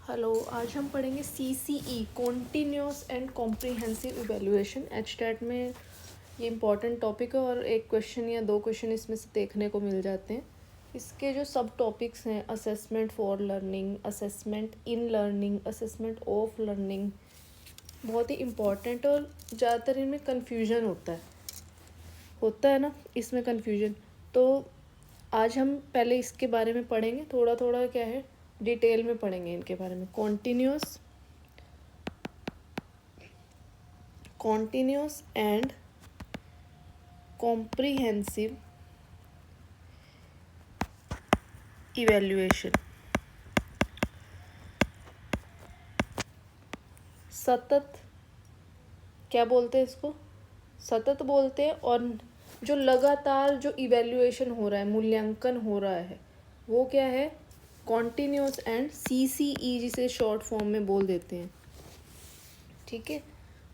Hello, आज हम पढ़ेंगे CCE continuous and comprehensive evaluation. HTET में ये इम्पॉर्टेंट टॉपिक है और एक क्वेश्चन या दो क्वेश्चन इसमें से देखने को मिल जाते हैं। इसके जो सब टॉपिक्स हैं, assessment for learning, assessment in learning, assessment of learning, बहुत ही इम्पॉर्टेंट और ज़्यादातर इनमें कन्फ्यूजन होता है ना, इसमें कन्फ्यूजन। तो आज हम पहले इसके बारे में पढ़ेंगे, थोड़ा थोड़ा क्या है डिटेल में पढ़ेंगे इनके बारे में। Continuous and comprehensive evaluation. सतत क्या बोलते हैं इसको? सतत बोलते हैं। और जो लगातार जो इवैल्यूएशन हो रहा है, मूल्यांकन हो रहा है, वो क्या है? कॉन्टिन्यूस एंड CCE, जिसे शॉर्ट फॉर्म में बोल देते हैं। ठीक है,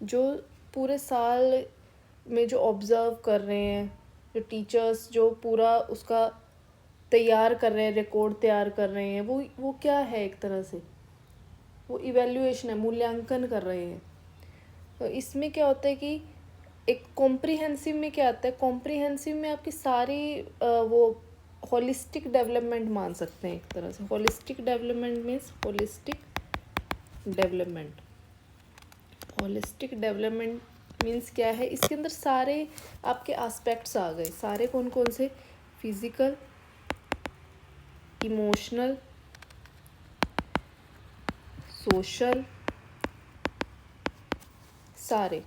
जो पूरे साल में जो ऑब्ज़र्व कर रहे हैं, जो टीचर्स जो पूरा उसका तैयार कर रहे हैं, रिकॉर्ड तैयार कर रहे हैं, वो क्या है? एक तरह से वो इवैल्यूएशन है, मूल्यांकन कर रहे हैं। तो इसमें क्या होता है कि एक कॉम्प्रिहेंसिव में क्या आता है? कॉम्प्रिहेंसिव में आपकी सारी वो होलिस्टिक डेवलपमेंट मान सकते हैं एक तरह से। Holistic development means holistic development means क्या है? इसके अंदर सारे आपके एस्पेक्ट्स आ गए। सारे कौन कौन से? फिजिकल, इमोशनल, सोशल, सारे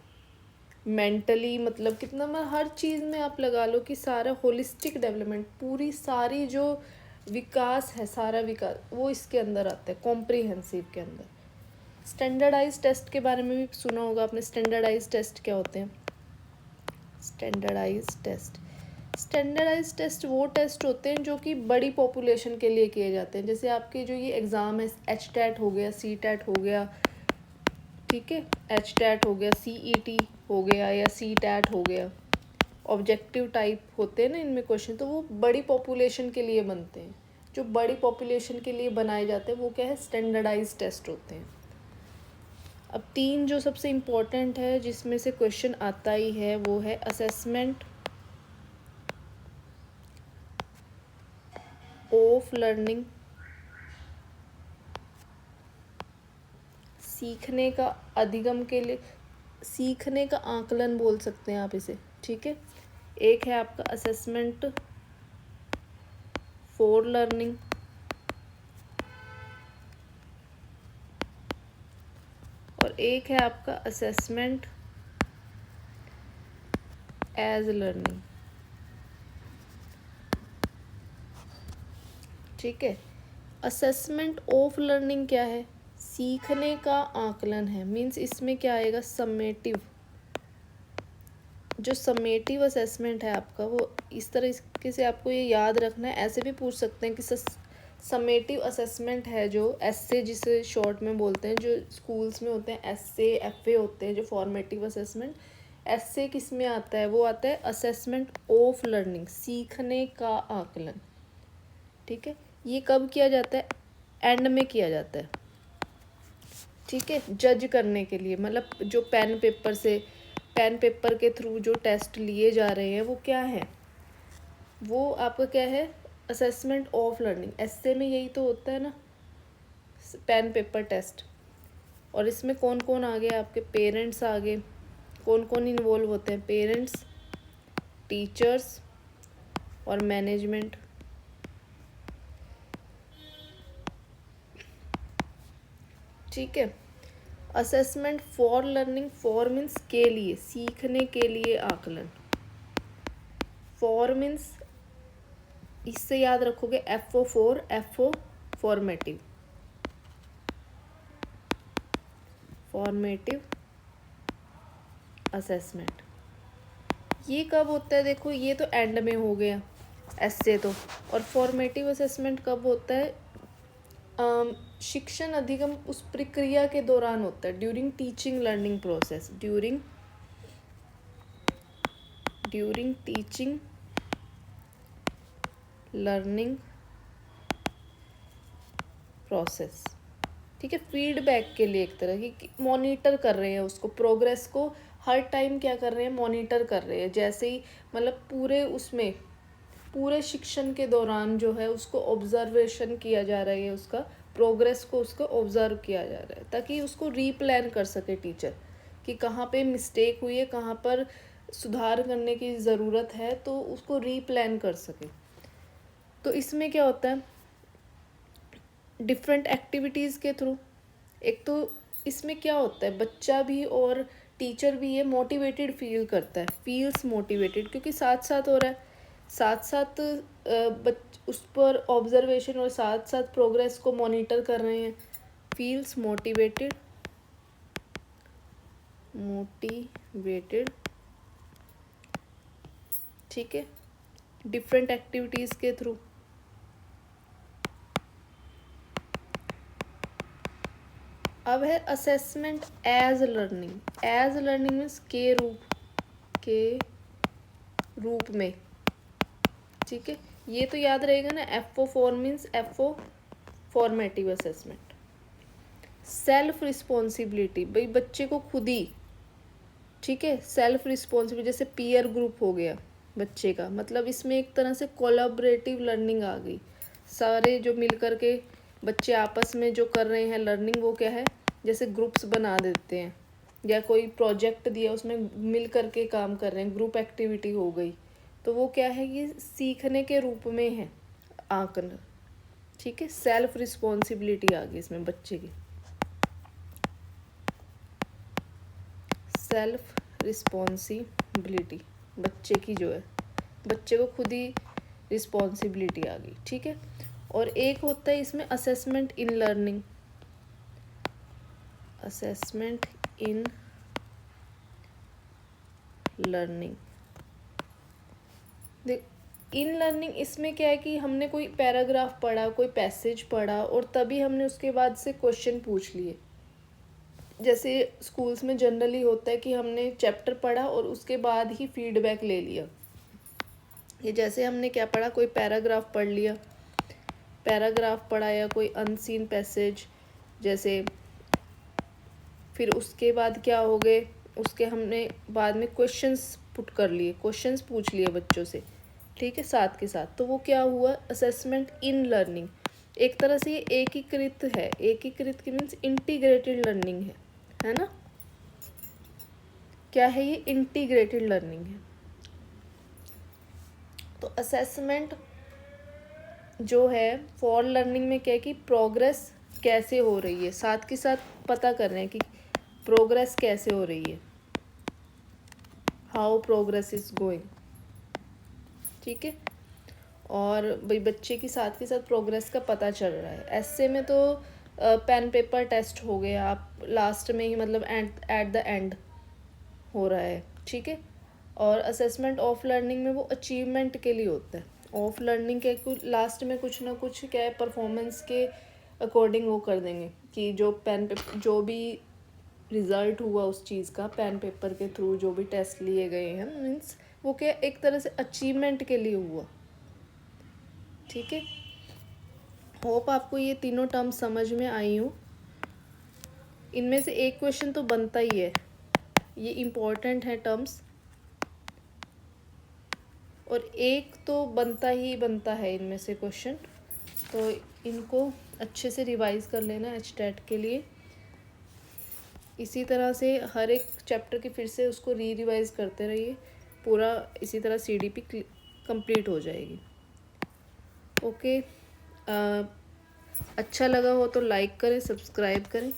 मेंटली, मतलब कितना, मैं हर चीज़ में आप लगा लो कि सारा होलिस्टिक डेवलपमेंट, पूरी सारी जो विकास है, सारा विकास वो इसके अंदर आता है, कॉम्प्रिहेंसिव के अंदर। स्टैंडर्डाइज टेस्ट के बारे में भी सुना होगा आपने। स्टैंडर्डाइज टेस्ट क्या होते हैं? स्टैंडर्डाइज टेस्ट वो टेस्ट होते हैं जो कि बड़ी पॉपुलेशन के लिए किए जाते हैं। जैसे आपके जो ये एग्ज़ाम है, HTET हो गया, CTET हो गया, ठीक है, HTET हो गया, CET हो गया या CTET हो गया, ऑब्जेक्टिव टाइप होते हैं ना इनमें क्वेश्चन, तो वो बड़ी पॉपुलेशन के लिए बनते हैं। जो बड़ी पॉपुलेशन के लिए बनाए जाते हैं वो क्या है? स्टैंडर्डाइज टेस्ट होते हैं। अब तीन जो सबसे इम्पोर्टेंट है जिसमें से क्वेश्चन आता ही है, वो है असेसमेंट ऑफ लर्निंग, सीखने का अधिगम के लिए, सीखने का आकलन बोल सकते हैं आप इसे। ठीक है, एक है आपका असेसमेंट फॉर लर्निंग, और एक है आपका असेसमेंट एज लर्निंग। ठीक है, असेसमेंट ऑफ लर्निंग क्या है? सीखने का आकलन है। मीन्स इसमें क्या आएगा? समेटिव, जो समेटिव असेसमेंट है आपका, वो इस तरीके से आपको ये याद रखना है। ऐसे भी पूछ सकते हैं कि समेटिव असेसमेंट है, जो एसए जिसे शॉर्ट में बोलते हैं, जो स्कूल्स में होते हैं एसए एफए होते हैं, जो फॉर्मेटिव असेसमेंट। एसए किस में आता है? वो आता है असेसमेंट ऑफ लर्निंग, सीखने का आकलन। ठीक है, ये कब किया जाता है? एंड में किया जाता है। ठीक है, जज करने के लिए, मतलब जो पेन पेपर के थ्रू जो टेस्ट लिए जा रहे हैं वो क्या है? वो आपका क्या है? Assessment of learning. एसए में यही तो होता है ना, पेन पेपर टेस्ट। और इसमें कौन कौन आ गए? आपके पेरेंट्स आ गए। कौन कौन इन्वॉल्व होते हैं? पेरेंट्स, टीचर्स और मैनेजमेंट। ठीक है, assessment for learning, for means के लिए, सीखने के लिए आकलन। फॉर मीन्स इससे याद रखोगे FO फॉर्मेटिव असेसमेंट। ये कब होता है? देखो, ये तो एंड में हो गया ऐसे तो। और फॉर्मेटिव असेसमेंट कब होता है? शिक्षण अधिगम उस प्रक्रिया के दौरान होता है, during teaching learning process, during teaching learning process. ठीक है, फीडबैक के लिए एक तरह की मॉनिटर कर रहे हैं उसको, प्रोग्रेस को हर टाइम क्या कर रहे हैं, मॉनिटर कर रहे हैं। जैसे ही मतलब पूरे शिक्षण के दौरान जो है उसको ऑब्जर्वेशन किया जा रहा है, उसका प्रोग्रेस को उसको ऑब्जर्व किया जा रहा है, ताकि उसको रीप्लान कर सके टीचर कि कहाँ पे मिस्टेक हुई है, कहाँ पर सुधार करने की ज़रूरत है, तो उसको रीप्लान कर सके। तो इसमें क्या होता है, डिफरेंट एक्टिविटीज़ के थ्रू, एक तो इसमें क्या होता है, बच्चा भी और टीचर भी ये मोटिवेटेड फील करता है, फील्स मोटिवेटेड, क्योंकि साथ साथ हो रहा है, साथ साथ उस पर ऑब्जर्वेशन और साथ साथ प्रोग्रेस को मॉनिटर कर रहे हैं, फील्स मोटिवेटेड, ठीक है, डिफरेंट एक्टिविटीज़ के थ्रू। अब है असेसमेंट एज लर्निंग मीन्स के रूप में, ठीक है, ये तो याद रहेगा ना, FO4 means FO formative assessment. Self responsibility, भाई बच्चे को खुद ही, ठीक है, सेल्फ रिस्पॉन्सिबिलिटी, जैसे पीयर ग्रुप हो गया बच्चे का, मतलब इसमें एक तरह से कोलैबोरेटिव लर्निंग आ गई, सारे जो मिल कर के बच्चे आपस में जो कर रहे हैं लर्निंग, वो क्या है, जैसे ग्रुप्स बना देते हैं, या कोई प्रोजेक्ट दिया उसमें मिल कर के काम कर रहे हैं, ग्रुप एक्टिविटी हो गई, तो वो क्या है, ये सीखने के रूप में है आंकन, ठीक है, सेल्फ रिस्पॉन्सिबिलिटी आ गई इसमें बच्चे की, सेल्फ रिस्पॉन्सिबिलिटी बच्चे की जो है, बच्चे को खुद ही रिस्पॉन्सिबिलिटी आ गई, ठीक है। और एक होता है इसमें assessment in learning, assessment in learning, देख इन लर्निंग इसमें क्या है कि हमने कोई पैराग्राफ पढ़ा, कोई पैसेज पढ़ा, और तभी हमने उसके बाद से क्वेश्चन पूछ लिए। जैसे स्कूल्स में जनरली होता है कि हमने चैप्टर पढ़ा और उसके बाद ही फीडबैक ले लिया, ये जैसे हमने क्या पढ़ा, कोई पैराग्राफ पढ़ लिया, पैराग्राफ पढ़ा या कोई अनसीन पैसेज, जैसे फिर उसके बाद क्या हो गए, उसके हमने बाद में क्वेश्चंस पुट कर लिए, क्वेश्चंस पूछ लिए बच्चों से, ठीक है, साथ के साथ, तो वो क्या हुआ, असेसमेंट इन लर्निंग। एक तरह से ये एकीकृत है, एकीकृत की मीन्स इंटीग्रेटेड लर्निंग है ना, क्या है ये, इंटीग्रेटेड लर्निंग है। तो असेसमेंट जो है फॉर लर्निंग में क्या है कि प्रोग्रेस कैसे हो रही है, साथ के साथ पता कर रहे हैं कि प्रोग्रेस कैसे हो रही है, हाउ प्रोग्रेस इज गोइंग, ठीक है। और भाई बच्चे की साथ के साथ प्रोग्रेस का पता चल रहा है। ऐसे में तो पेन पेपर टेस्ट हो गया, आप लास्ट में ही मतलब एट द एंड हो रहा है, ठीक है। और असेसमेंट ऑफ लर्निंग में वो अचीवमेंट के लिए होता है, ऑफ लर्निंग के लास्ट में कुछ ना कुछ क्या है, परफॉर्मेंस के अकॉर्डिंग वो कर देंगे कि जो पेन पेपर जो भी रिज़ल्ट हुआ उस चीज़ का, पेन पेपर के थ्रू जो भी टेस्ट लिए गए हैं, मीन्स वो क्या एक तरह से अचीवमेंट के लिए हुआ, ठीक है। होप आपको ये तीनों टर्म समझ में आई हो। इनमें से एक क्वेश्चन तो बनता ही है, ये इम्पोर्टेंट है टर्म्स, और एक तो बनता ही बनता है इनमें से क्वेश्चन, तो इनको अच्छे से रिवाइज कर लेना एचटेट के लिए। इसी तरह से हर एक चैप्टर की फिर से उसको रिवाइज करते रहिए, पूरा इसी तरह CDP कंप्लीट हो जाएगी। ओके, अच्छा लगा हो तो लाइक करें, सब्सक्राइब करें।